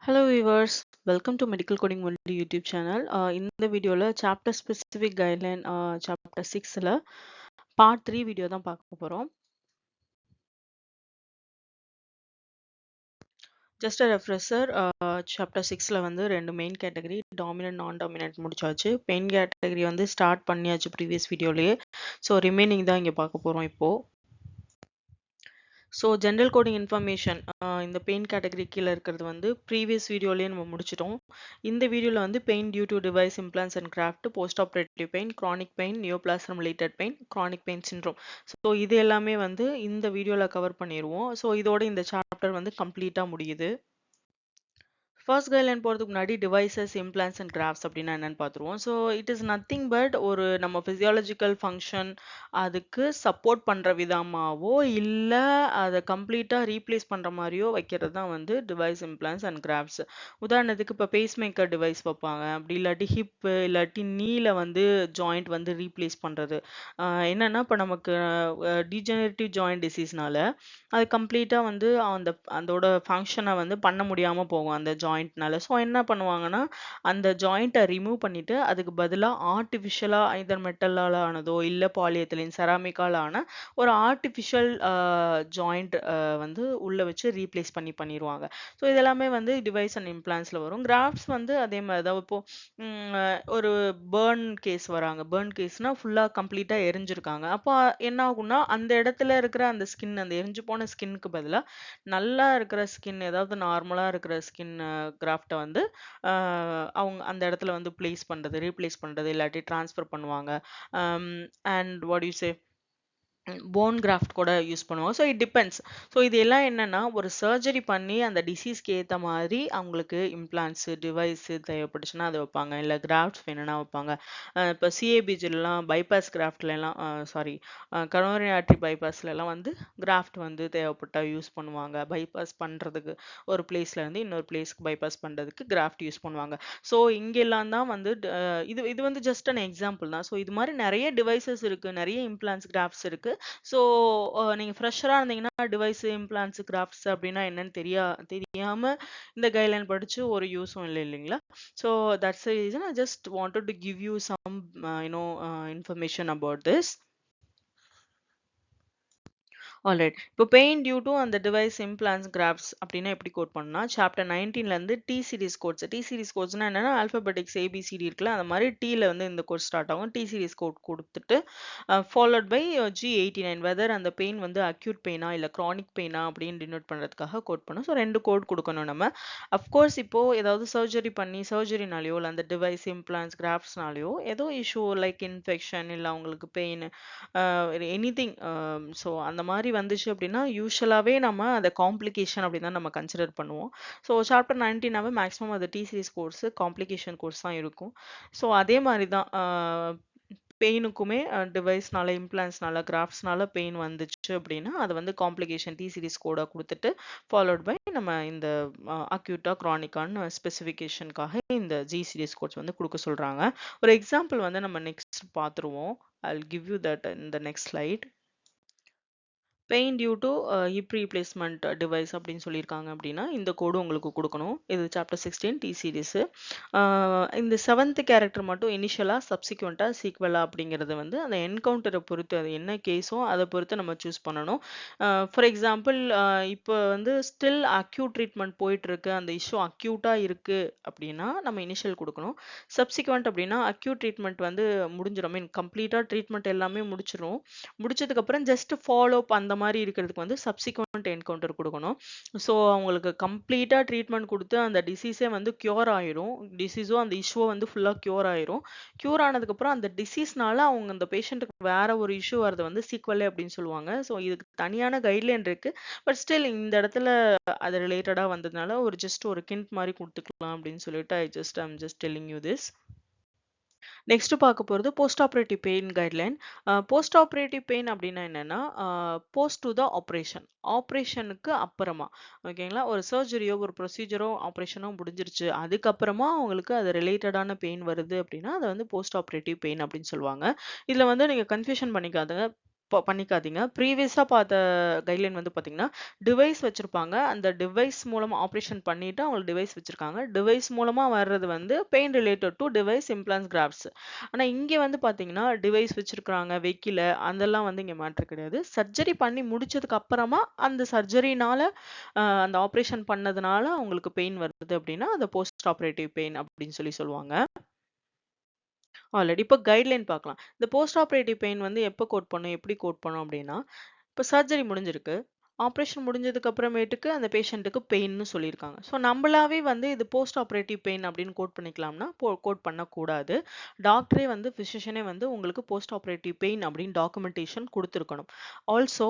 Hello viewers, welcome to Medical Coding Only YouTube channel. இந்த வீடியோல chapter specific guideline chapter 6ல part 3 video தான் பார்க்க போறோம். Just a refresher, chapter 6ல வந்து ரெண்டு மெயின் கேட்டகரி டாமினன்ட் நான் டாமினன்ட் முடிச்சாச்சு. பெயின் கேட்டகரி வந்து ஸ்டார்ட் பண்ணியாச்சு ப்ரீவியஸ் வீடியோலயே. ஸோ ரிமைனிங் தான் இங்கே பார்க்க போறோம் இப்போ. ஸோ ஜென்ரல் கோடிங் இன்ஃபர்மேஷன் இந்த பெயின் கேட்டகரி கீழே இருக்கிறது வந்து ப்ரீவியஸ் வீடியோலேயே நம்ம முடிச்சிட்டோம். இந்த வீடியோவில் வந்து pain due to device implants and graft, post operative pain, chronic pain, neoplasm related pain, chronic pain syndrome. So இது எல்லாமே வந்து இந்த வீடியோவில் கவர் பண்ணிடுவோம். ஸோ இதோட இந்த சாப்டர் வந்து கம்ப்ளீட்டாக முடியுது. ஃபர்ஸ்ட் கைட்லைன் போகிறதுக்கு முன்னாடி டிவைசஸ் இம்ப்ளான்ஸ் அண்ட் கிராஃப்ட்ஸ் அப்படின்னா என்னன்னு பார்த்துருவோம். So it is nothing but ஒரு நம்ம ஃபிசியாலஜிக்கல் ஃபங்க்ஷன் அதுக்கு சப்போர்ட் பண்ணுற விதமாகவோ இல்லை அதை கம்ப்ளீட்டாக ரீப்ளேஸ் பண்ணுற மாதிரியோ வைக்கிறது தான் வந்து டிவைஸ் இம்ப்ளான்ஸ் அண்ட் கிராஃப்ட்ஸ். உதாரணத்துக்கு இப்போ பேஸ் மேக்கர் டிவைஸ் வைப்பாங்க, அப்படி இல்லாட்டி ஹிப்பு இல்லாட்டி நீல வந்து ஜாயிண்ட் வந்து ரீப்ளேஸ் பண்ணுறது. என்னன்னா இப்போ நமக்கு டீஜெனரேட்டிவ் ஜாயிண்ட் டிசீஸ்னால அது கம்ப்ளீட்டாக வந்து அதோட ஃபங்க்ஷனை வந்து பண்ண முடியாமல் போகும் அந்த ஜாயிண்ட்னால. ஸோ என்ன பண்ணுவாங்கன்னா அந்த ஜாயிண்ட்டை ரிமூவ் பண்ணிட்டு அதுக்கு பதிலாக ஆர்டிஃபிஷியலாக ஐதர் மெட்டலால் ஆனதோ இல்லை பாலியத்திலின் செராமிக்கால் ஆன ஒரு ஆர்டிஃபிஷியல் ஜாயிண்ட் வந்து உள்ளே வச்சு ரீப்ளேஸ் பண்ணிடுவாங்க. ஸோ இதெல்லாமே வந்து டிவைஸ் அண்ட் இம்ப்ளான்ஸில் வரும். கிராஃப்ட்ஸ் வந்து அதே மாதிரி தான். இப்போது ஒரு பேர்ன் கேஸ் வராங்க, பேர்ன் கேஸ்னால் ஃபுல்லாக கம்ப்ளீட்டாக எரிஞ்சிருக்காங்க. அப்போ என்ன ஆகும்னா அந்த இடத்துல இருக்கிற அந்த ஸ்கின், அந்த எரிஞ்சு போன ஸ்கின்னுக்கு பதிலாக நல்லா இருக்கிற ஸ்கின், ஏதாவது நார்மலாக இருக்கிற ஸ்கின் கிராஃப்டை வந்து அவங்க அந்த இடத்துல வந்து பிளேஸ் பண்ணுறது, ரீப்ளேஸ் பண்ணுறது இல்லாட்டி ட்ரான்ஸ்ஃபர் பண்ணுவாங்க. And what you say phone craft கூட யூஸ் பண்ணுவாங்க. So it depends. ஸோ இது எல்லாம் என்னன்னா ஒரு சர்ஜரி பண்ணி அந்த டிசீஸ்க்கு ஏற்ற மாதிரி அவங்களுக்கு இம்ப்ளான்ஸு டிவைஸு தேவைப்பட்டுச்சுன்னா அதை வைப்பாங்க, இல்லை கிராஃப்ட்ஸ் வேணும்னா வைப்பாங்க. இப்போ சிஏபிஜிலாம் பைபாஸ் கிராஃப்ட்லாம் சாரி கரோனரி ஆர்டரி பைபாஸ்லாம் வந்து கிராஃப்ட் வந்து தேவைப்பட்டால் யூஸ் பண்ணுவாங்க. பைபாஸ் பண்ணுறதுக்கு ஒரு பிளேஸ்லேருந்து இன்னொரு பிளேஸ்க்கு பைபாஸ் பண்ணுறதுக்கு கிராஃப்ட் யூஸ் பண்ணுவாங்க. ஸோ இங்கெல்லாம் தான் வந்து இது இது வந்து ஜஸ்ட் அன் எக்ஸாம்பிள் தான். ஸோ இது மாதிரி நிறைய டிவைசஸ் இருக்குது, நிறைய இம்ப்ளான்ஸ் கிராஃப்ட்ஸ் இருக்குது. ஸோ நீங்கள் ஃப்ரெஷராக இருந்தீங்கன்னா டிவைஸ் இம்ப்ளான்ஸ் கிராஃப்ட்ஸ் அப்படின்னா என்னன்னு தெரியாமல் இந்த கைட்லைன் படித்து ஒரு யூஸும் இல்லை இல்லைங்களா. So that's the reason I just wanted to give you some information about this. Alright. இப்போ பெயின் டியூ டு அந்த டிவைஸ் இம்ப்ளான்ஸ் கிராஃப்ட்ஸ் அப்படின்னா எப்படி கோட் பண்ணா சாப்டர் 19லேருந்து T series codes. T series கோட்ஸ்னா என்னன்னா ஆல்பபெட்டிக்ஸ் ஏபிசிடி இருக்குல்ல, அந்த மாதிரி டீல வந்து இந்த கோட் ஸ்டார்ட் ஆகும். டி சீரிஸ் கோட் கொடுத்துட்டு ஃபாலோட் பை G89 வெதர் அந்த பெயின் வந்து அக்யூட் பெயினா இல்லை க்ரானிக் பெயினா அப்படின்னு டினோட் பண்ணுறதுக்காக கோட் பண்ணும். ஸோ ரெண்டு கோட் கொடுக்கணும் நம்ம. அஃப்கோர்ஸ் இப்போ ஏதாவது சர்ஜரி பண்ணி சர்ஜரினாலேயோ இல்லை அந்த டிவைஸ் இம்ப்ளான்ஸ் கிராஃப்ட்ஸ்னாலேயோ ஏதோ இஷ்யூ லைக் இன்ஃபெக்ஷன் இல்லை அவங்களுக்கு பெயின் எனிதிங், ஸோ அந்த மாதிரி வந்துச்சு அப்படின்னா யூஸ்வலாகவே நம்ம அதை காம்ப்ளிகேஷன் அப்படின்னு தான் நம்ம கன்சிடர் பண்ணுவோம். ஸோ சாப்டர் 19 மேக்ஸிமம் அது disease course complication course தான் இருக்கும். ஸோ அதே மாதிரி தான் பெயினுக்குமே டிவைஸ்னால இம்ப்ளான்ஸ்னால கிராஃப்ட்ஸ்னால பெயின் வந்துச்சு அப்படின்னா அது வந்து காம்ப்ளிகேஷன் டி சீரிஸ் கோடாக கொடுத்துட்டு ஃபாலோட் பை நம்ம இந்த அக்யூட்டா க்ரானிக்கான ஸ்பெசிஃபிகேஷனுக்காக இந்த ஜி சீரிஸ் கோட்ஸ் வந்து கொடுக்க சொல்கிறாங்க. ஒரு எக்ஸாம்பிள் வந்து நம்ம நெக்ஸ்ட் பார்த்துருவோம். I'll give you that in the next slide. Pain due to hip replacement device அப்படின்னு சொல்லியிருக்காங்க அப்படின்னா இந்த கோடு உங்களுக்கு கொடுக்கணும். இது சாப்டர் 16 டி சீரிஸு. இந்த 7th கேரக்டர் மட்டும் இனிஷியலாக சப்சிக்வெண்ட்டாக சீக்வலாக அப்படிங்கிறது வந்து அந்த என்கவுண்டரை பொறுத்து, அது என்ன கேஸோ அதை பொறுத்து நம்ம சூஸ் பண்ணணும். ஃபார் எக்ஸாம்பிள் இப்போ வந்து ஸ்டில் அக்யூட் ட்ரீட்மெண்ட் போயிட்டுருக்கு, அந்த இஷ்யூ அக்யூட்டாக இருக்குது அப்படின்னா நம்ம இனிஷியல் கொடுக்கணும். சப்சிக்வெண்ட் அப்படின்னா அக்யூட் ட்ரீட்மெண்ட் வந்து முடிஞ்சிடும், மீன் கம்ப்ளீட்டாக ட்ரீட்மெண்ட் எல்லாமே முடிச்சிடும். முடிச்சதுக்கப்புறம் ஜஸ்ட் ஃபாலோ அப் அந்த மாதிரி இருக்கிறதுக்கு வந்து சப்சிக்வெண்ட் என்கவுண்டர் கொடுக்கணும். ஸோ அவங்களுக்கு கம்ப்ளீட்டாக ட்ரீட்மெண்ட் கொடுத்து அந்த டிசீஸே வந்து க்யூர் ஆயிரும், டிசீஸோ அந்த இஷ்யூ வந்து ஃபுல்லாக க்யூர் ஆயிரும். க்யூர் ஆனதுக்கப்புறம் அந்த டிசீஸ்னால அவங்க அந்த பேஷண்ட்டுக்கு வேற ஒரு இஷ்யூ வரது வந்து சீக்வலே அப்படின்னு சொல்லுவாங்க. ஸோ இதுக்கு தனியான கைட்லைன் இருக்கு. பட் ஸ்டில் இந்த இடத்துல அது ரிலேட்டடாக வந்ததுனால ஒரு ஜஸ்ட் ஒரு கிண்ட் மாதிரி கொடுத்துக்கலாம் அப்படின்னு சொல்லிட்டு I'm just telling you this. Next பார்க்க போகிறது post operative pain guideline. Post operative pain அப்படின்னா என்னன்னா போஸ்ட் டு த ஆப்ரேஷன், ஆப்ரேஷனுக்கு அப்புறமா ஓகேங்களா. ஒரு சர்ஜரியோ ஒரு ப்ரொசீஜரோ ஆப்ரேஷனோ முடிஞ்சிருச்சு, அதுக்கப்புறமா அவங்களுக்கு அது ரிலேட்டடான பெயின் வருது அப்படின்னா அதை வந்து போஸ்ட் ஆப்ரேட்டிவ் பெயின் அப்படின்னு சொல்லுவாங்க. இதில் வந்து நீங்கள் கன்ஃபியூஷன் பண்ணிக்காதுங்க. பண்ணிக்காதீங்க. ப்ரீவியஸா பார்த்த கைட்லைன் வந்து பார்த்தீங்கன்னா, டிவைஸ் வச்சிருப்பாங்க. அந்த டிவைஸ் மூலமா ஆப்ரேஷன் பண்ணிட்டு அவங்களுக்கு டிவைஸ் வச்சிருக்காங்க. டிவைஸ் மூலமா வர்றது வந்து pain related to device, implants, grafts. ஆனா இங்க வந்து பார்த்தீங்கன்னா, டிவைஸ் வச்சிருக்காங்க, வைக்கல அதெல்லாம் வந்து இங்க மேட்டர் கிடையாது. சர்ஜரி பண்ணி முடிச்சதுக்கு அப்புறமா அந்த சர்ஜரினால அந்த ஆப்ரேஷன் பண்ணதுனால அவங்களுக்கு பெயின் வருது அப்படின்னா, அது போஸ்ட் ஆப்பரேட்டிவ் பெயின் அப்படின்னு சொல்லுவாங்க. ஆல்ரெடி இப்போ கைட்லைன் பார்க்கலாம். இந்த போஸ்ட் ஆப்பரேட்டிவ் பெயின் வந்து எப்போ கோட் பண்ணும், எப்படி கோட் பண்ணும் அப்படின்னா, இப்போ சர்ஜரி முடிஞ்சிருக்கு. ஆப்ரேஷன் முடிஞ்சதுக்கு அப்புறமேட்டுக்கு அந்த பேஷண்ட்டுக்கு பெயின்னு சொல்லியிருக்காங்க. ஸோ நம்பளாவே வந்து இது போஸ்ட் ஆப்பரேட்டிவ் பெயின் அப்படின்னு கோட் பண்ணிக்கலாம்னா, கோட் பண்ணக்கூடாது. டாக்டரே வந்து பிசிஷியனே வந்து உங்களுக்கு போஸ்ட் ஆப்பரேட்டிவ் பெயின் அப்படின்னு டாக்குமெண்டேஷன் குடுத்துருக்கணும். ஆல்சோ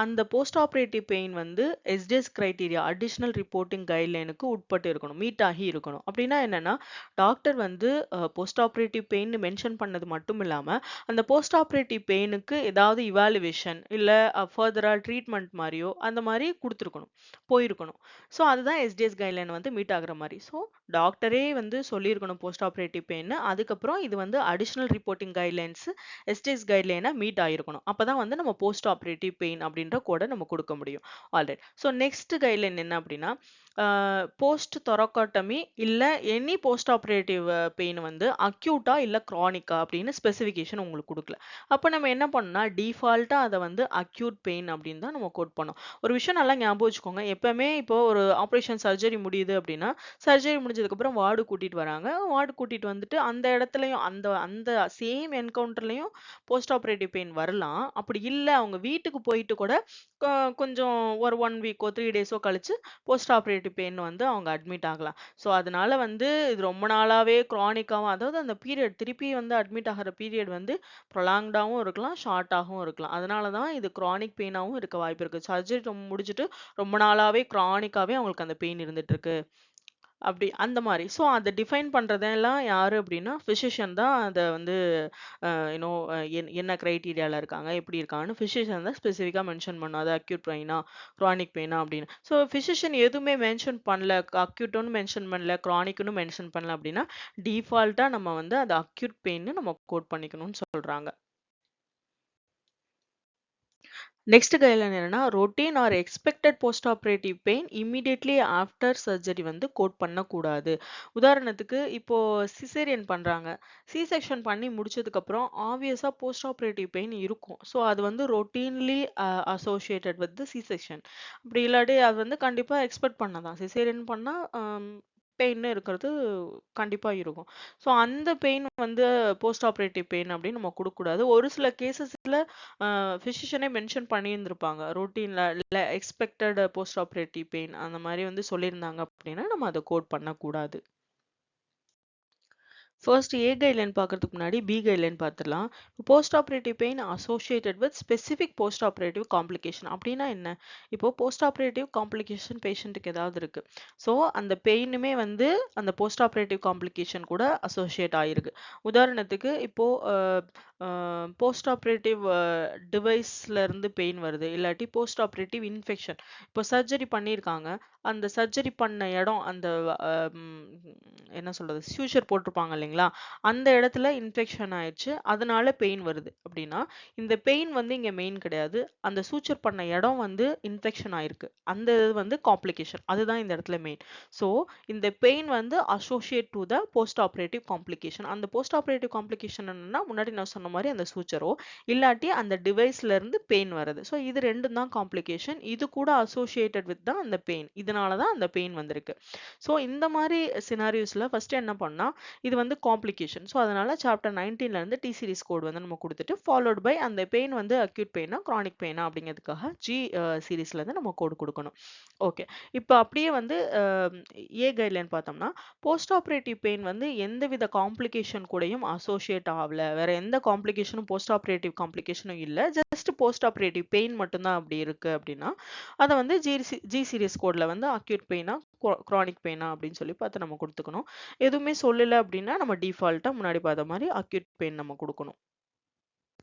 அந்த போஸ்ட் ஆப்பரேட்டிவ் பெயின் வந்து எஸ்டிஎஸ் கிரைட்டீரியா அடிஷனல் ரிப்போர்ட்டிங் கைட்லைனுக்கு உட்பட்டு இருக்கணும். மீட் ஆகி இருக்கணும். அப்படின்னா என்னன்னா, டாக்டர் வந்து போஸ்ட் ஆப்பரேட்டிவ் பெயின்னு மென்ஷன் பண்ணது மட்டும் இல்லாம, அந்த போஸ்ட் ஆப்பரேட்டிவ் பெயினுக்கு ஏதாவது இவாலுவேஷன் இல்ல ஃபர்தரா ட்ரீட்மெண்ட் மாரியோ அந்த மாரி குடுத்துருக்கணும். போயிருக்கணும். ஸோ அதுதான் எஸ்டிஎஸ் கைட்லைன் வந்து மீட் ஆகுற மாரி. ஸோ டாக்டரே வந்து சொல்லியிருக்கணும் போஸ்ட் ஆப்பரேட்டிவ் பெயின்னு. அதுக்கப்புறம் இது வந்து அடிஷனல் ரிப்போர்ட்டிங் கைட்லைன்ஸ் எஸ்டிஎஸ் கைட்லைனா மீட் ஆயிருக்கணும். அப்பதான் வந்து நம்ம போஸ்ட் ஆப்பரேட்டிவ் பெயின் அப்படின்ற கோட நம்ம குடுக்க முடியும். ஆல்ரைட். ஸோ நெக்ஸ்ட் கைட்லைன் என்ன அப்படின்னா, போஸ்ட் தொரகாட்டமி இல்ல எனி போஸ்ட் ஆப்பரேட்டிவ் பெயின் வந்து அக்யூட்டா இல்ல கிரானிக்கா அப்படின்னு ஸ்பெசிஃபிகேஷன் உங்களுக்கு குடுக்கல. அப்ப நம்ம என்ன பண்ணணும்னா, டிஃபால்ட்டா அத வந்து அக்யூட் பெயின் அப்படின்னு தான் நம்ம கோட் பண்ணோம். ஒரு விஷயம் நல்லா ஞாபகம் வச்சுக்கோங்க. எப்பவுமே இப்போ ஒரு ஆப்பரேஷன் சர்ஜரி முடியுது அப்படின்னா, சர்ஜரி முடிஞ்சதுக்கு அப்புறம் வார்டு கூட்டிட்டு வராங்க. வார்டு கூட்டிட்டு வந்துட்டு அந்த இடத்துலயும் அந்த அந்த சேம் என்கவுண்டர்லயும் போஸ்ட் ஆப்பரேட்டிவ் பெயின் வரலாம். அப்படி இல்ல அவங்க வீட்டுக்கு போயிட்டு கூட கொ கொஞ்சம் ஒரு 1 வீக்கோ, 3 டேஸோ கழிச்சு போஸ்ட் ஆப்பரேட்டிவ் பெயின் வந்து அவங்க அட்மிட் ஆகலாம். ஸோ அதனால வந்து இது ரொம்ப நாளாவே கிரானிக்காவும் அதாவது அந்த பீரியட் திருப்பி வந்து அட்மிட் ஆகுற பீரியட் வந்து ப்ரொலாங்டாவும் இருக்கலாம், ஷார்ட்டாகவும் இருக்கலாம். அதனால தான் இது கிரானிக் பெயினாவும் இருக்க வாய்ப்பு இருக்கு. சர்ஜரி முடிச்சுட்டு ரொம்ப நாளாவே கிரானிக்காவே அவங்களுக்கு அந்த பெயின் இருந்துட்டு இருக்கு. அப்படி அந்த மாரி. ஸோ அத டிஃபைன் பண்றதெல்லாம் யாரு அப்படின்னா, பிசிஷியன் தான் அத வந்து யூனோ என்ன கிரைட்டீரியால இருக்காங்க, எப்படி இருக்காங்கன்னு பிசிஷியன் தான் ஸ்பெசிஃபிக்கா மென்ஷன் பண்ணும். அது அக்யூட் பெயினா, கிரானிக் பெயினா அப்படின்னு. ஸோ பிசிஷியன் எதுவுமே மென்ஷன் பண்ணல, அக்யூட்ன்னு மென்ஷன் பண்ணல, கிரானிக்ன்னு மென்ஷன் பண்ணல அப்படின்னா, டிஃபால்ட்டா நம்ம வந்து அது அக்யூட் பெயின்னு நம்ம கோட் பண்ணிக்கணும்னு சொல்றாங்க. நெக்ஸ்ட் கைட்லைன் என்னன்னா, routine R expected post operative pain immediately after surgery வந்து கோட் பண்ணக்கூடாது. உதாரணத்துக்கு இப்போ சிசேரியன் பண்றாங்க. சி செக்ஷன் பண்ணி முடிச்சதுக்கு அப்புறம் ஆப்வியஸா போஸ்ட் ஆப்பரேட்டிவ் பெயின் இருக்கும். ஸோ அது வந்து routinely associated with the C section. அப்படி இல்லாட்டி அது வந்து கண்டிப்பா எக்ஸ்பெக்ட் பண்ணதான். சிசேரியன் பண்ணா பெயின் இருக்கிறது கண்டிப்பா இருக்கும். ஸோ அந்த பெயின் வந்து போஸ்ட் ஆப்பரேட்டிவ் பெயின் அப்படின்னு நம்ம குடுக்கக்கூடாது. ஒரு சில கேஸஸ்ல பிசிஷியனே மென்ஷன் பண்ணியிருந்திருப்பாங்க. ரொட்டீன்ல இல்ல எக்ஸ்பெக்டட் போஸ்ட் ஆப்பரேட்டிவ் பெயின் அந்த மாரி வந்து சொல்லியிருந்தாங்க அப்படின்னா, நம்ம அத கோட் பண்ணக்கூடாது. ஃபர்ஸ்ட் ஏ கைட்லைன் பார்க்கறதுக்கு முன்னாடி பி கைட்லைன் பார்த்துடலாம். Post operative pain associated with specific post operative complication அப்படின்னா என்ன? இப்போ போஸ்ட் ஆப்பரேட்டிவ் காம்ப்ளிகேஷன் பேஷண்ட்டுக்கு ஏதாவது இருக்கு. ஸோ அந்த பெயினுமே வந்து அந்த போஸ்ட் ஆப்பரேட்டிவ் காம்ப்ளிகேஷன் கூட அசோசியேட் ஆயிருக்கு. உதாரணத்துக்கு இப்போ போஸ்ட் ஆப்பரேட்டிவ் டிவைஸ்ல இருந்து பெயின் வருது. இல்லாட்டி போஸ்ட் ஆப்பரேட்டிவ் இன்ஃபெக்ஷன். இப்போ சர்ஜரி பண்ணியிருக்காங்க. அந்த சர்ஜரி பண்ண இடம் அந்த ம், என்ன சொல்றது? சூச்சர் போட்டிருப்பாங்க இல்லைங்களா? அந்த இடத்துல இன்ஃபெக்ஷன் ஆயிடுச்சு. அதனால பெயின் வருது அப்படின்னா, இந்த பெயின் வந்து இங்க மெயின் கிடையாது. அந்த சூச்சர் பண்ண இடம் வந்து இன்ஃபெக்ஷன் ஆயிருக்கு. அந்த இது வந்து காம்ப்ளிகேஷன். அதுதான் இந்த இடத்துல மெயின். ஸோ இந்த பெயின் வந்து associate to the post operative complication. அந்த போஸ்ட் ஆப்பரேட்டிவ் காம்ப்ளிகேஷன் என்னன்னா, முன்னாடி நான் சொன்ன மாரி அந்த சூச்சரோ, இல்லாட்டி அந்த டிவைஸ்ல இருந்து பெயின் வருது. ஸோ இது 2ம் தான் காம்ப்ளிகேஷன். இது கூட அசோசியேட்டட் வித் தான் அந்த பெயின். இதனால தான் அந்த பெயின் வந்திருக்கு. ஸோ இந்த மாரி சினாரியோஸ்ல ஃபர்ஸ்ட் என்ன பண்ணா, இது வந்து காம்ப்ளிகேஷன். ஸோ அதனால சாப்டர் 19ல இருந்து டி சீரிஸ் கோட் வந்து நம்ம குடுத்துட்டு, ஃபாலோட் பை அந்த பெயின் வந்து அக்யூட் பெயினா, கிரானிக் பெயினா அப்படிங்கிறதுக்காக ஜி சீரிஸ்ல இருந்து நம்ம கோட் குடுக்கணும். ஓகே. இப்ப அப்படியே வந்து ஏ கைட்லைன் பார்த்தோம்னா, போஸ்ட் ஆப்பரேட்டிவ் பெயின் வந்து எந்தவித காம்ப்ளிகேஷன் கூடயும் அசோசியேட் ஆவல. வேற எந்த காம்ப்ளிகேஷனும் போஸ்ட் ஆப்பரேட்டிவ் காம்ப்ளிகேஷனும் இல்ல. ஜஸ்ட் போஸ்ட் ஆப்பரேட்டிவ் பெயின் மட்டும் தான் அப்படி இருக்கு அப்படின்னா, அத வந்து ஜி சீரிஸ் கோட்ல வந்து அக்யூட் பெயினா, கிரானிக் பெயினா அப்படின்னு சொல்லி பார்த்து நம்ம குடுத்துக்கணும். எதுவுமே சொல்லல அப்படின்னா, நம்ம டிஃபால்ட்டா முன்னாடி பார்த்த மாரி அக்யூட் பெயின் நம்ம குடுக்கணும்.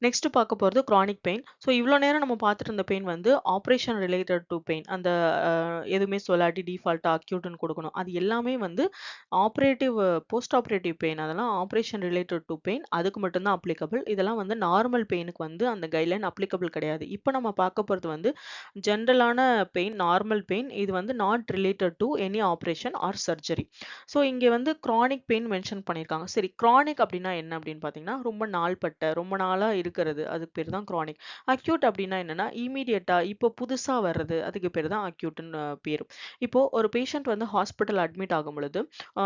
நெக்ஸ்ட் பார்க்க போறது கிரானிக் பெயின். ஸோ இவ்ளோ நேரம் நம்ம பார்த்துட்டு இருந்த பெயின் வந்து ஆப்பரேஷன் ரிலேட்டட் டூ பெயின். அந்த எதுவுமே சொல்லாட்டி டிஃபால்ட்டா அக்யூட்ன்னு குடுக்கணும். அது எல்லாமே வந்து ஆப்பரேட்டிவ் போஸ்ட் ஆப்பரேட்டிவ் பெயின் அதெல்லாம் ஆப்பரேஷன் ரிலேட்டட் டூ பெயின். அதுக்கு மட்டும் தான் அப்ளிகபிள். இதெல்லாம் வந்து நார்மல் பெயினுக்கு வந்து அந்த கைட்லைன் அப்ளிகபிள் கிடையாது. இப்போ நம்ம பார்க்க போறது வந்து ஜெனரலான பெயின், நார்மல் பெயின். இது வந்து not related to any operation or surgery. So இங்க வந்து கிரானிக் பெயின் மென்ஷன் பண்ணியிருக்காங்க. சரி கிரானிக் அப்டின்னா என்ன அப்டின்னு பார்த்தீங்கன்னா, ரொம்ப நாள்பட்ட, ரொம்ப நாளா இருக்கிறது. அதுக்கு பேரு தான் கிரானிக். அக்யூட் அப்டின்னா என்னன்னா, இம்மீடியட்டா இப்போ புதுசா வர்றது. அதுக்கு பேரு தான் அக்யூட்ன்னு பேரு. இப்போ ஒரு பேஷண்ட் வந்து ஹாஸ்பிட்டல் அட்மிட் ஆகும்பொழுது,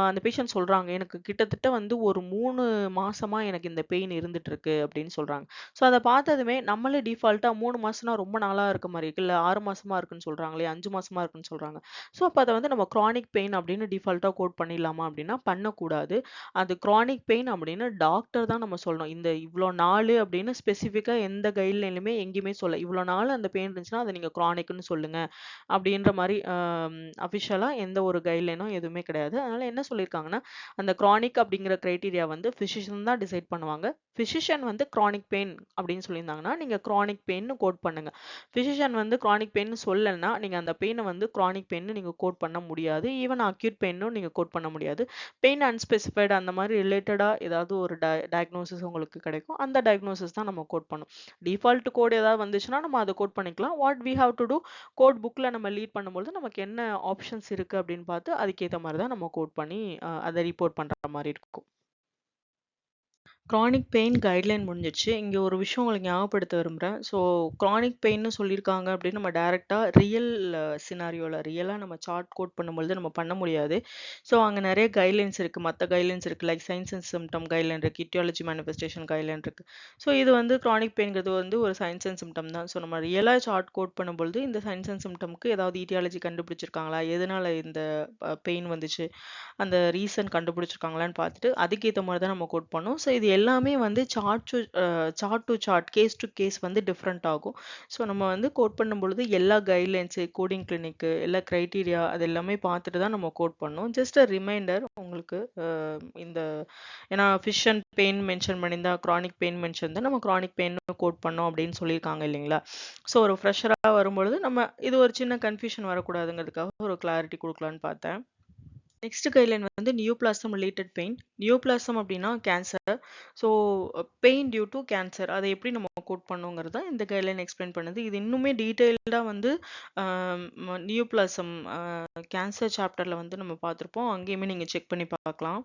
அந்த பேஷண்ட் சொல்றாங்க, "எனக்கு கிட்டத்தட்ட வந்து ஒரு 3 மாசமா எனக்கு இந்த பெயின் இருந்துட்டு இருக்கு" அப்படின்னு சொல்றாங்க. ஸோ அத பார்த்ததுமே நம்மளே டிஃபால்ட்டா 3 மாசம்னா ரொம்ப நாளா இருக்க மாரி இருக்கு. இல்ல 6 மாசமா இருக்குன்னு சொல்றாங்களே, 5 மாசமா இருக்குன்னு சொல்றாங்க. ஸோ அப்ப அத வந்து நம்ம கிரானிக் பெயின் அப்படின்னு டிஃபால்ட்டா கோட் பண்ணிடலாமா அப்படின்னா, பண்ணக்கூடாது. அது கிரானிக் பெயின் அப்படின்னு டாக்டர் தான் நம்ம சொல்லணும். இந்த இவ்ளோ நாளு அப்படின்னு ஸ்பெசிஃபிக்கா எந்த கைட்லைன்லயுமே எங்கேயுமே சொல்லல. இவ்ளோ நாள் அந்த பெயின் இருந்துச்சுன்னா, அத நீங்க கிரானிக்ன்னு சொல்லுங்க. அப்படின்ற மாரி அஃபிஷியலா எந்த ஒரு கைட்லைனும் எதுவுமே கிடையாது. அதனால என்ன சொல்லியிருக்காங்கன்னா, அந்த கிரானிக் அப்படிங்கிற கிரைட்டீரியா வந்து பிசிஷியன் தான் டிசைட் பண்ணுவாங்க. பிசிஷியன் வந்து கிரானிக் பெயின் அப்படின்னு சொல்லியிருந்தாங்கன்னா, நீங்க கிரானிக் பெயின்னு கோட் பண்ணுங்க. பிசிஷியன் வந்து கிரானிக் பெயின்னு சொல்லலன்னா, நீங்க அந்த பெயின வந்து கிரானிக் பெயின்னு நீங்க கோட் பண்ண முடியாது. ஈவன் அக்யூட் பெயின்னும் நீங்க கோட் பண்ண முடியாது. பெயின் அன்ஸ்பெசிஃபைட் அந்த மாரி ரிலேட்டடா ஏதாவது ஒரு டயக்னோசிஸ் உங்களுக்கு கிடைக்கும். அந்த டயக்னோசிஸ் தான் நம்ம கோட் பண்ணணும். டிஃபால்ட் கோட் ஏதாவது வந்துச்சுன்னா, நம்ம அத கோட் பண்ணிக்கலாம். What we have to do code புக்ல நம்ம லீட் பண்ணும்பொழுது நமக்கு என்ன ஆப்ஷன்ஸ் இருக்கு அப்படின்னு பார்த்து அதுக்கேத்த மாரி தான் நம்ம கோட் பண்ணி அத ரிப்போர்ட் பண்ற மாரி இருக்கும். கிரானிக் பெயின் கைட்லைன் முடிஞ்சிருச்சு. இங்க ஒரு விஷயம் உங்களுக்கு ஞாபகப்படுத்த விரும்புறேன். ஸோ கிரானிக் பெயின்னு சொல்லியிருக்காங்க அப்படின்னு நம்ம டைரக்ட்டா ரியல் சினாரியோல ரியலா நம்ம சார்ட் கோட் பண்ணும்பொழுது நம்ம பண்ண முடியாது. ஸோ அங்க நெறைய கைட்லைன்ஸ் இருக்கு. மத்த கைட்லைன்ஸ் இருக்கு. Like science and symptom guideline இருக்கு. இட்டியாலஜி மேனிஃபெஸ்டேஷன் கைட்லைன் இருக்கு. ஸோ இது வந்து கிரானிக் பெயின்ங்கிறது வந்து ஒரு சைன்ஸ் அண்ட் சிம்ப்டம் தான். ஸோ நம்ம ரியலா சார்ட் கோட் பண்ணும்பொழுது இந்த சைன்ஸ் அண்ட் சிம்ப்டம்க்கு ஏதாவது ஈட்டியாலஜி கண்டுபிடிச்சிருக்காங்களா? எதனால இந்த பெயின் வந்துச்சு? அந்த ரீசன் கண்டுபிடிச்சிருக்காங்களான்னு பார்த்துட்டு, அதுக்கேத்த மாரி தான் நம்ம கோட் பண்ணணும். ஸோ இது எல்லாமே வந்து chart to chart, case to case வந்து டிஃபரெண்ட் ஆகும். ஸோ நம்ம வந்து கோட் பண்ணும்பொழுது எல்லா கைட்லைன்ஸு, கோடிங் கிளினிக்கு, எல்லா கிரைட்டீரியா அது எல்லாமே பார்த்துட்டு தான் நம்ம கோட் பண்ணணும். ஜஸ்ட் அ ரிமைண்டர் உங்களுக்கு இந்த ஏன்னா ஃபிஷ் அண்ட் பெயின் மென்ஷன் பண்ணியிருந்தா, கிரானிக் பெயின் மென்ஷன் தான் நம்ம கிரானிக் பெயின் கோட் பண்ணோம் அப்படின்னு சொல்லியிருக்காங்க இல்லைங்களா? ஸோ ஒரு ஃப்ரெஷரா வரும்பொழுது நம்ம இது ஒரு சின்ன கன்ஃப்யூஷன் வரக்கூடாதுங்கிறதுக்காக ஒரு கிளாரிட்டி குடுக்கலான்னு பார்த்தேன். நெக்ஸ்ட் கைட்லைன் வந்து நியோபிளாசம் ரிலேட்டட் பெயின். நியோபிளாசம் அப்படின்னா cancer. So pain due to cancer. அதை எப்படி நம்ம கோட் பண்ணுங்கிறது தான் இந்த கைட்லைன் எக்ஸ்பிளைன் பண்ணுது. இது இன்னுமே டீட்டெயில்டா வந்து நியோபிளாசம் கேன்சர் சாப்டர்ல வந்து நம்ம பார்த்துருப்போம். அங்கேயுமே நீங்க செக் பண்ணி பார்க்கலாம்.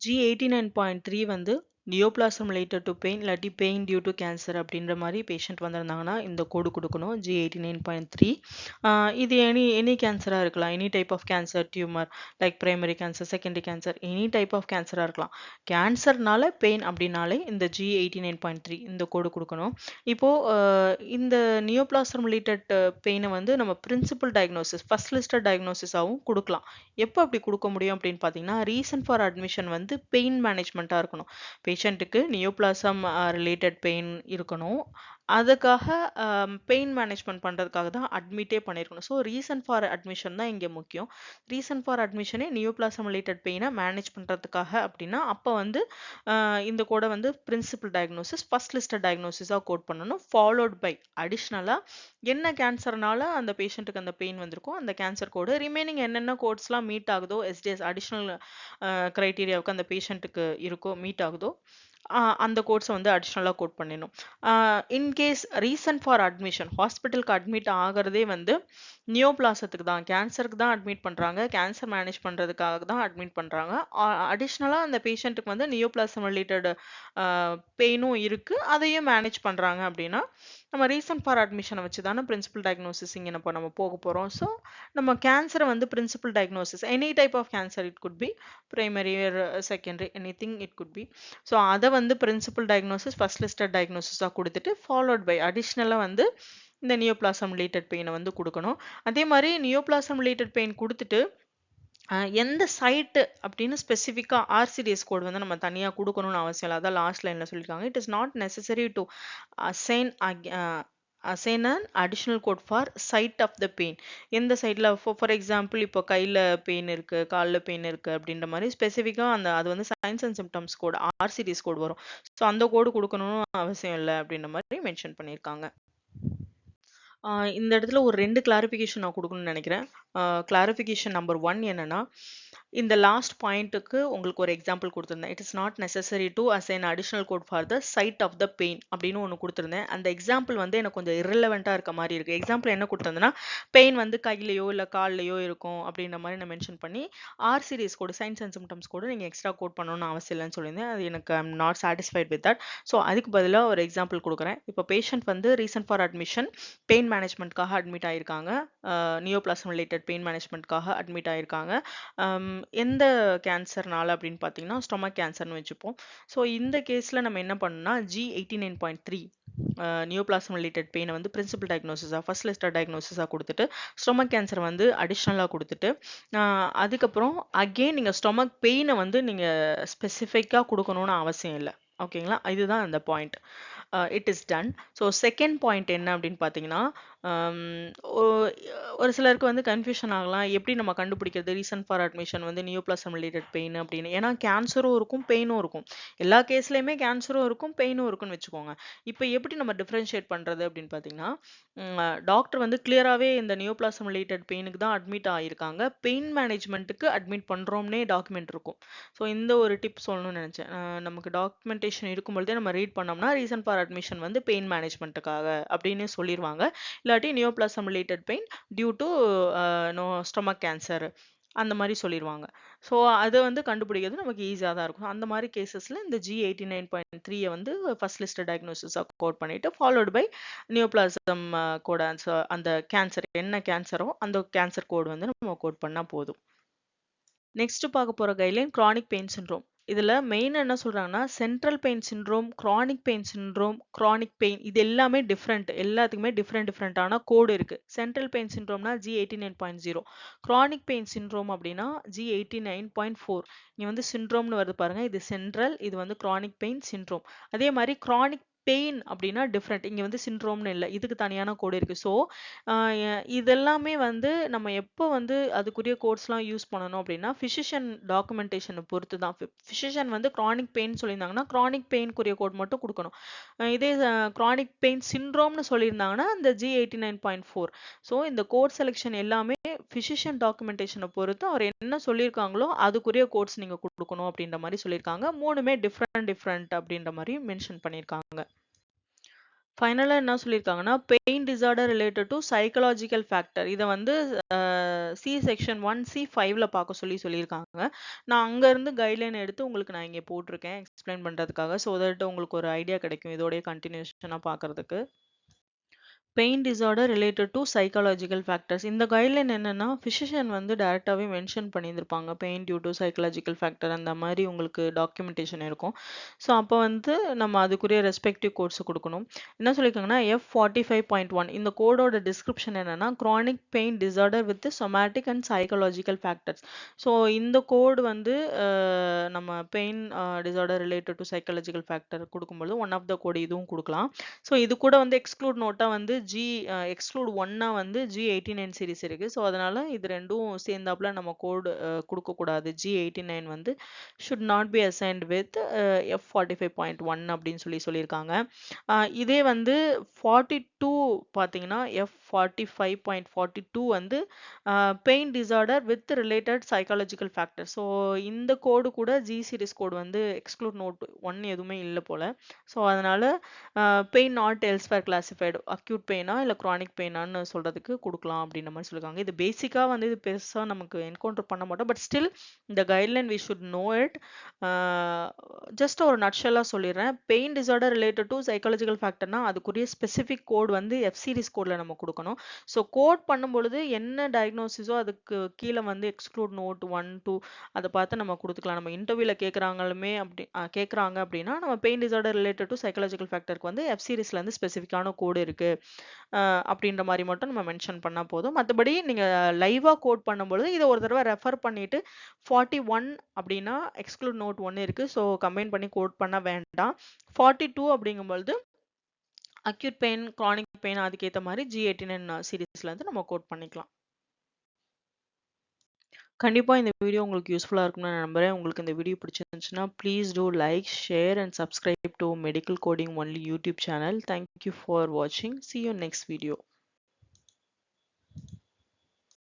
G89.3 வந்து நியோபிளாசம் ரிலேட்டட் டு பெயின் இல்லாட்டி பெயின் டியூ டு கேன்சர் அப்படின்ற மாதிரி பேஷண்ட் வந்திருந்தாங்கன்னா இந்த கோடு கொடுக்கணும். G89.3 இது எனி கேன்சராக இருக்கலாம். Any type of cancer tumour like primary cancer, secondary cancer, any type of கேன்சராக இருக்கலாம். கேன்சர்னால பெயின் அப்படின்னாலே இந்த G89.3 இந்த கோடு கொடுக்கணும். இப்போ இந்த நியோபிளாசம் ரிலேட்டட் பெயினை வந்து நம்ம பிரின்சிபல் டயக்னோசிஸ் ஃபர்ஸ்ட் லிஸ்டட் டயக்னோசிஸாகவும் கொடுக்கலாம். எப்போ அப்படி கொடுக்க முடியும் அப்படின்னு பார்த்தீங்கன்னா, ரீசன் ஃபார் அட்மிஷன் வந்து பெயின் மேனேஜ்மெண்ட்டாக இருக்கணும். பேஷண்ட்டுக்கு நியோபிளாசம் ரிலேட்டட் பெயின் இருக்கணும். அதுக்காக பெயின் மேனேஜ்மெண்ட் பண்ணுறதுக்காக தான் அட்மிட்டே பண்ணியிருக்கணும். ஸோ ரீசன் ஃபார் அட்மிஷன் தான் இங்கே முக்கியம். ரீசன் ஃபார் அட்மிஷனே நியோபிளாசம் ரிலேட்டட் பெயினை மேனேஜ் பண்ணுறதுக்காக அப்படின்னா, அப்போ வந்து இந்த கோடை வந்து பிரின்சிபல் டயக்னோசிஸ் ஃபர்ஸ்ட் லிஸ்டட் டயக்னோசிஸாக கோட் பண்ணணும். ஃபாலோட் பை அடிஷ்னலாக என்ன கேன்சர்னால அந்த பேஷண்ட்டுக்கு அந்த பெயின் வந்திருக்கும் அந்த கேன்சர் கோடு ரிமைனிங் என்னென்ன கோட்ஸ்லாம் மீட் ஆகுதோ எஸ்டிஎஸ் அடிஷ்னல் கிரைட்டீரியாவுக்கு அந்த பேஷண்ட்டுக்கு இருக்கோ மீட் ஆகுதோ அந்த கோட்ஸை வந்து அடிஷ்னலாக கோட் பண்ணிடணும். இன்கேஸ் ரீசன் ஃபார் அட்மிஷன் ஹாஸ்பிட்டலுக்கு அட்மிட் ஆகிறதே வந்து நியோபிளாசத்துக்கு தான் கேன்சருக்கு தான் அட்மிட் பண்ணுறாங்க. கேன்சர் மேனேஜ் பண்ணுறதுக்காக தான் அட்மிட் பண்ணுறாங்க. அடிஷ்னலாக அந்த பேஷண்ட்டுக்கு வந்து நியோபிளாசம் ரிலேட்டட் பெயினும் இருக்குது. அதையும் மேனேஜ் பண்ணுறாங்க அப்படின்னா நம்ம ரீசன் ஃபார் அட்மிஷனை வச்சு தானே பிரின்சிபல் டயக்னோசிஸ் இங்கே நம்ம போக போகிறோம். ஸோ நம்ம கேன்சரை வந்து principal diagnosis any type of cancer it could be primary secondary anything it could be. So அதை வந்து பிரின்சிபல் டயக்னோசிஸ் ஃபர்ஸ்ட் லிஸ்டட் டயக்னோசிஸாக கொடுத்துட்டு ஃபாலோட் பை அடிஷ்னலாக வந்து இந்த நியோபிளாசம் ரிலேட்டட் பெயினை வந்து கொடுக்கணும். அதே மாதிரி நியோபிளாசம் ரிலேட்டட் பெயின் கொடுத்துட்டு எந்த சைட்டு அப்படின்னு ஸ்பெசிஃபிக்காக ஆர்சிடிஎஸ் கோட் வந்து நம்ம தனியாக கொடுக்கணும்னு அவசியம் இல்லை. அதான் லாஸ்ட் லைனில் சொல்லியிருக்காங்க. It is not necessary to assign assign an additional code for site of the pain. எந்த சைட்ல ஃபார் எக்ஸாம்பிள் இப்போ கையில் பெயின் இருக்கு, காலில் பெயின் இருக்கு அப்படின்ற மாதிரி ஸ்பெசிஃபிக்காக அது வந்து signs and symptoms code RCDS code வரும். ஸோ அந்த கோடு கொடுக்கணும்னு அவசியம் இல்லை அப்படின்ற மாதிரி மென்ஷன் பண்ணியிருக்காங்க. இந்த இடத்துல ஒரு 2 கிளாரிஃபிகேஷன் நான் கொடுக்கணும்னு நினைக்கிறேன். கிளாரிஃபிகேஷன் நம்பர் 1 என்னன்னா, இந்த லாஸ்ட் பாயிண்ட்டுக்கு உங்களுக்கு ஒரு எக்ஸாம்பிள் கொடுத்துருந்தேன். It is not necessary to assign additional code for the site of the pain அப்படின்னு ஒன்று கொடுத்துருந்தேன். அந்த எக்ஸாம்பிள் வந்து எனக்கு கொஞ்சம் இரலவெண்ட்டாக இருக்க மாதிரி இருக்குது. எக்ஸாம்பிள் என்ன கொடுத்துருந்தேன்னா, பெயின் வந்து கையிலையோ இல்லை கால்லையோ இருக்கும் அப்படின்ற மாதிரி நான் மென்ஷன் பண்ணி RCDS code signs and symptoms code நீங்கள் எக்ஸ்ட்ரா கோட் பண்ணணும்னு அவசியம் இல்லைன்னு சொல்லியிருந்தேன். அது எனக்கு I'm not satisfied with that. So அதுக்கு பதிலாக ஒரு எக்ஸாம்பிள் கொடுக்குறேன். இப்போ பேஷண்ட் வந்து ரீசன் ஃபார் அட்மிஷன் பெயின் மேனேஜ்மெண்ட்காக அட்மிட் ஆயிருக்காங்க. நியோபிளாஸ்ம் ரிலேட்டட் பெயின் மேனேஜ்மெண்ட்காக அட்மிட் ஆயிருக்காங்க. எந்த கேன்சர்னால அப்படின்னு பார்த்தீங்கன்னா ஸ்டொமக் கேன்சர்னு வச்சுப்போம். ஸோ இந்த கேஸில் நம்ம என்ன பண்ணணும்னா G89.3 நியோபிளாஸ்ம் ரிலேட்டட் பெயினை வந்து பிரின்சிபல் டயக்னோசிஸாக ஃபர்ஸ்ட் லிஸ்டர் டயக்னோசிஸாக கொடுத்துட்டு ஸ்டொமக் கேன்சர் வந்து அடிஷ்னலாக கொடுத்துட்டு அதுக்கப்புறம் அகெயின் நீங்கள் ஸ்டொமக் பெயினை வந்து நீங்கள் ஸ்பெசிஃபிக்காக கொடுக்கணும்னு அவசியம் இல்லை. ஓகேங்களா, இதுதான் அந்த point. It is done. So second point என்ன அப்படின்னு பார்த்தீங்கன்னா, ஒரு சிலருக்கு வந்து கன்ஃபியூஷன் ஆகலாம், எப்படி நம்ம கண்டுபிடிக்கிறது ரீசன் ஃபார் அட்மிஷன் வந்து நியோபிளாஸ்ம் ரிலேட்டட் பெயின் அப்படின்னு. ஏன்னா கேன்சரும் இருக்கும் பெயினும் இருக்கும். எல்லா கேஸ்லையுமே கேன்சரும் இருக்கும் பெயினும் இருக்குன்னு வச்சுக்கோங்க. இப்போ எப்படி நம்ம டிஃப்ரென்ஷியேட் பண்ணுறது அப்படின்னு பார்த்தீங்கன்னா, டாக்டர் வந்து கிளியராகவே இந்த நியோபிளாஸ்ம் ரிலேட்டட் பெயினுக்கு தான் அட்மிட் ஆகியிருக்காங்க, பெயின் மேனேஜ்மெண்ட்டுக்கு அட்மிட் பண்ணுறோம்னே டாக்குமெண்ட் இருக்கும். ஸோ இந்த ஒரு டிப் சொல்லணும்னு நினச்சேன். நமக்கு டாக்குமெண்டேஷன் இருக்கும்பொழுதே நம்ம ரீட் பண்ணோம்னா ரீசன் ஃபார் அட்மிஷன் வந்து பெயின் மேனேஜ்மெண்ட்டுக்காக அப்படின்னு சொல்லிடுவாங்க. இல்லாட்டி neoplasm related pain due to stomach cancer அந்த மாதிரி சொல்லிடுவாங்க. ஸோ அதை வந்து கண்டுபிடிக்கிறது நமக்கு ஈஸியாக தான் இருக்கும். அந்த மாதிரி கேசஸில் இந்த G89.3 வந்து ஃபர்ஸ்ட் லிஸ்ட் டயக்னோசிஸாக கோட் பண்ணிட்டு followed by neoplasm code answer, அந்த கேன்சர் என்ன கேன்சரோ அந்த கேன்சர் கோட் வந்து நம்ம கோட் பண்ணால் போதும். நெக்ஸ்ட் பார்க்க போகிற கைட்லைன் கிரானிக் பெயின் சிண்ட்ரோம். இதில் மெயின் என்ன சொல்கிறாங்கன்னா, central pain syndrome, chronic pain syndrome, chronic pain இது எல்லாமே டிஃப்ரெண்ட். எல்லாத்துக்குமே டிஃப்ரெண்டான கோடு இருக்குது. சென்ட்ரல் பெயின் சிண்ட்ரோம்னா G89.0, கிரானிக் பெயின் சிண்ட்ரோம் அப்படின்னா G89.4. இங்கே வந்து சிண்ட்ரோம்னு வருது பாருங்கள், இது சென்ட்ரல், இது வந்து கிரானிக் பெயின் சிண்ட்ரோம். அதே மாதிரி கிரானிக் பெயின் அப்படின்னா டிஃப்ரெண்ட், இங்கே வந்து சிண்ட்ரோம்னு இல்லை, இதுக்கு தனியான கோடு இருக்குது. ஸோ இதெல்லாமே வந்து நம்ம எப்போ வந்து அதுக்குரிய கோட்ஸ்லாம் யூஸ் பண்ணணும் அப்படின்னா ஃபிசிஷியன் டாக்குமெண்டேஷனை பொறுத்து தான். ஃபிசிஷியன் வந்து கிரானிக் பெயின் சொல்லியிருந்தாங்கன்னா கிரானிக் பெயின்குரிய கோட் மட்டும் கொடுக்கணும். இதே கிரானிக் பெயின் சிண்ட்ரோம்னு சொல்லியிருந்தாங்கன்னா இந்த G89.4. ஸோ இந்த கோட் செலெக்ஷன் எல்லாமே ஃபிசிஷியன் டாக்குமெண்டேஷனை பொறுத்து அவர் என்ன சொல்லியிருக்காங்களோ அதுக்குரிய கோட்ஸ் நீங்கள் கொடுக்கணும் அப்படின்ற மாதிரி சொல்லியிருக்காங்க. மூணுமே டிஃப்ரெண்ட் அப்படின்ற மாதிரி மென்ஷன் பண்ணியிருக்காங்க. ஃபைனலாக என்ன சொல்லியிருக்காங்கன்னா, pain disorder related to psychological factor, இதை வந்து சி செக்ஷன் 1C5ல பார்க்க சொல்லியிருக்காங்க. நான் அங்கேருந்து கைட்லைன் எடுத்து உங்களுக்கு நான் இங்கே போட்டிருக்கேன் எக்ஸ்பிளைன் பண்ணுறதுக்காக. ஸோ தட் உங்களுக்கு ஒரு ஐடியா கிடைக்கும் இதோடைய கண்டினியூஷனாக பார்க்குறதுக்கு. Pain disorder related to psychological factors. இந்த கைட்லைன் என்னன்னா ஃபிசிஷியன் வந்து டைரெக்டாகவே மென்ஷன் பண்ணியிருந்திருப்பாங்க pain due to psychological factor அந்த மாதிரி உங்களுக்கு டாக்குமெண்டேஷன் இருக்கும். ஸோ அப்போ வந்து நம்ம அதுக்குரிய ரெஸ்பெக்டிவ் கோட்ஸை கொடுக்கணும். என்ன சொல்லியிருக்காங்கன்னா F45.1 இந்த கோடோட டிஸ்கிரிப்ஷன் என்னன்னா chronic pain disorder with somatic and psychological factors. So இந்த கோடு வந்து நம்ம pain disorder related to psychological factor கொடுக்கும்போது ஒன் ஆஃப் த கோடு இதுவும் கொடுக்கலாம். ஸோ இது கூட வந்து எக்ஸ்க்ளூட் நோட்டாக வந்து எக்ஸ்க்ளூட் 1 வந்து G89 சீரிஸ் இருக்கு. ஸோ அதனால இது ரெண்டும் சேர்ந்தாப்புல நம்ம கோடு கொடுக்கக்கூடாது. G89 வந்து should not be assigned with F45.1 அப்படின்னு சொல்லியிருக்காங்க. இதே வந்து 42 பார்த்தீங்கன்னா F45.42 வந்து pain disorder with related psychological factor. So இந்த கோடு கூட G சீரிஸ் கோடு வந்து எக்ஸ்க்ளூட் நோட் 1 எதுவுமே இல்லை போல. ஸோ அதனால pain not elsewhere classified acute பெயினா இல்லை க்ரானிக் பெயினான்னு சொல்கிறதுக்கு கொடுக்கலாம் அப்படின்ற மாதிரி சொல்லியிருக்காங்க. இது பேசிக்காக வந்து இது பெருசாக நமக்கு என்கவுண்டர் பண்ண மாட்டோம். பட் ஸ்டில் இந்த guideline we should know it. Just ஒரு நட்ஷலாக சொல்லிடுறேன். Pain disorder related to psychological ஃபேக்டர்னா அதுக்குரிய ஸ்பெசிஃபிக் கோட் வந்து எஃப் சீரிஸ் கோடில் நம்ம கொடுக்கணும். ஸோ கோட் பண்ணும்பொழுது என்ன டயக்னோசிஸோ அதுக்கு கீழே வந்து எக்ஸ்க்ளூட் நோட் 1, 2 அதை பார்த்து நம்ம கொடுத்துக்கலாம். நம்ம இன்டர்வியூவில் கேட்குறாங்க அப்படின்னா நம்ம pain disorder related to psychological ஃபேக்டருக்கு வந்து எஃப் சீரிஸ்ல இருந்து ஸ்பெசிஃபிக்கான கோடு இருக்கு அப்படின்ற மாதிரி மட்டும் நம்ம மென்ஷன் பண்ணா போதும். மற்றபடி நீங்க லைவா கோட் பண்ணும்போது இதை ஒரு தடவை ரெஃபர் பண்ணிட்டு 41 அப்படின்னா எக்ஸ்க்ளூட் நோட் 1 இருக்கு. ஸோ கம்பைன் பண்ணி கோட் பண்ண வேண்டாம். 42 அப்படிங்கும்பொழுது அக்யூட் பெயின், குரானிக் பெயின் அதுக்கேத்த மாரி G89 சீரிஸ்ல வந்து நம்ம கோட் பண்ணிக்கலாம். கண்டிப்பா இந்த வீடியோ உங்களுக்கு யூஸ்ஃபுல்லா இருக்கும்னு நான் நம்புறேன். உங்களுக்கு இந்த வீடியோ பிடிச்சிருந்துச்சுன்னா, please do like, share and subscribe to Medical Coding Only YouTube channel. Thank you for watching. See you next video.